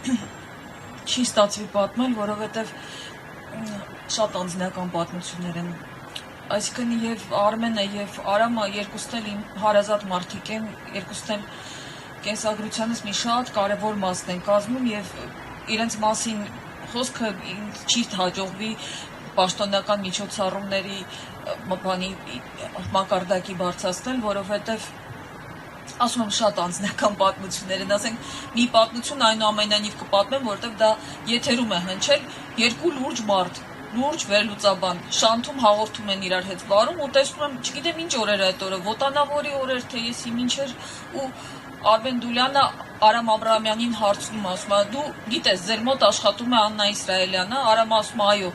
չի ստացվի պատմել, որովհետև շատ անձնական պատմություններ են։ Այսինքն եւ Արմենը եւ Արամը երկուսն էլ իմ հարազատ մարդիկ են, երկուսն էլ կենսագրությանս մի շատ կարևոր մասն են կազմում եւ իրենց մասին խոսքը չի հաջողվի պաշտոնական միջոցառումների մակարդակի բարձրացնել, որովհետեւ ասում եմ շատ անձնական պատմություններ են, ասենք մի պատմություն այնուամենայնիվ կպատմեմ, որովհետև դա եթերում է հնչել, երկու լուրջ մարդ, լուրջ վերլուծաբան, շանթում հաղորդում են իրար հետ վարում ու տեսնում եմ, չգիտեմ ինչ օրեր այդ օրը, ոտանավորի օրեր, թե ես իմ ինչեր ու Արմեն Դուլյանը Արամ Աբրահամյանին հարցնում, ասում է, դու գիտես, ձեր մոտ աշխատում է Աննա Իսրայելյանը, Արամը ասում է, այո,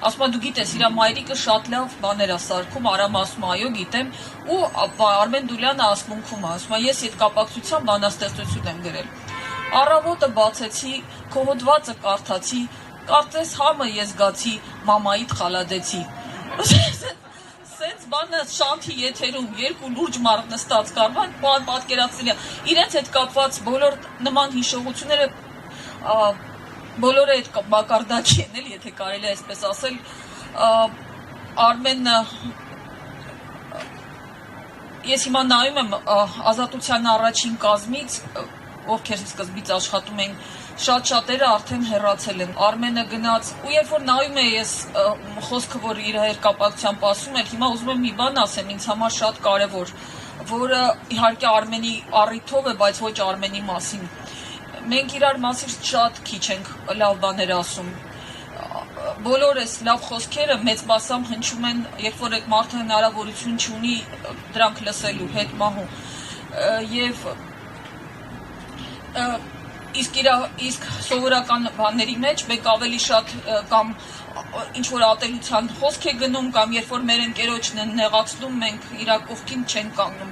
ասում է, դու գիտես, իր մայրիկը շատ լավ բաներ է սարքում, Արամը ասում է, այո, գիտեմ, ու Արմեն Դուլյանը ասմունքում է, ասում է, ես այդ կապակցությամբ բանաստեղծություն եմ գրել։ Առավոտը բացեցի, քո հոդվածը կարդացի, կարծես համը ես գացի, մամայիդ խալադեցի։ Սենց բանը շանթի եթերում երկու լուրջ մարդ նստած կարվան, պատկերացնելի է։ Իրենց հետ կապված բոլոր նման հիշողությունները բոլորը այդ մակարդակի են, եթե կարելի է այսպես ասել, Արմենը, ես հիմա նայում եմ Ազատության առաջին կազմից, ովքեր սկզբից աշխատում էին, շատ-շատերը արդեն հեռացել են, Արմենը գնաց, ու երբ որ նայում է ես խոսքը, որ իր հետ կապակցությամբ ասում էր, հիմա ուզում եմ մի բան ասեմ, ինձ համար շատ կարևոր, որը իհարկե Արմենի առիթով է, բայց ոչ Արմենի մասին։ Մենք իրար մասին շատ քիչ ենք լավ բաներ ասում, բոլորս լավ խոսքերը մեծ մասամբ հնչում են, երբ որ այդ մարդը հնարավորություն չունի դրանք լսելու, հետ մահու, եւ իսկ սովորական բաների մեջ մեկ ավելի շատ կամ ինչ-որ ատելության խոսք է գնում, կամ երբ որ մեր ընկերոջն են նեղացնում, մենք իրա կողքին չենք կանգնում։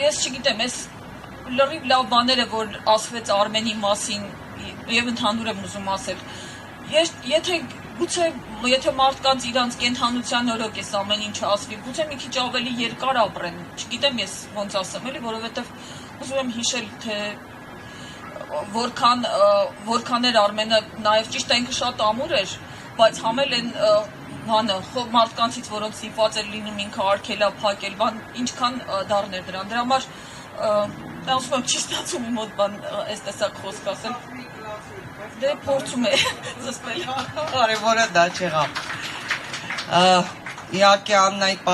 Ես չգիտեմ, ես լրիվ լավ բաները, որ ասվեց Արմենի մասին եւ ընդհանուր եմ ուզում ասել, եթե մարդկանց իրանց կենդանության օրոք էս ամեն ինչը ասվի, գուցե մի քիչ ավելի երկար ապրեն, չգիտեմ ես ոնց ասեմ էլի, որովհետեւ ուզում եմ հիշել, թե որքան էր Արմենը, նաև ճիշտ է ինքը շատ ամուր էր, բայց համել են բանը, մարդկանցից, որոնց սիպված էր լինում ինքը արգելա, փակել, ինչքան դառն էր դրան, դրա համար ասում եմ չի ստացում իմ մոտ բան այս տեսակ խոսք ասել, դե փորձում է զսպել, կարևորը դա չեղավ, իհարկե Աննայի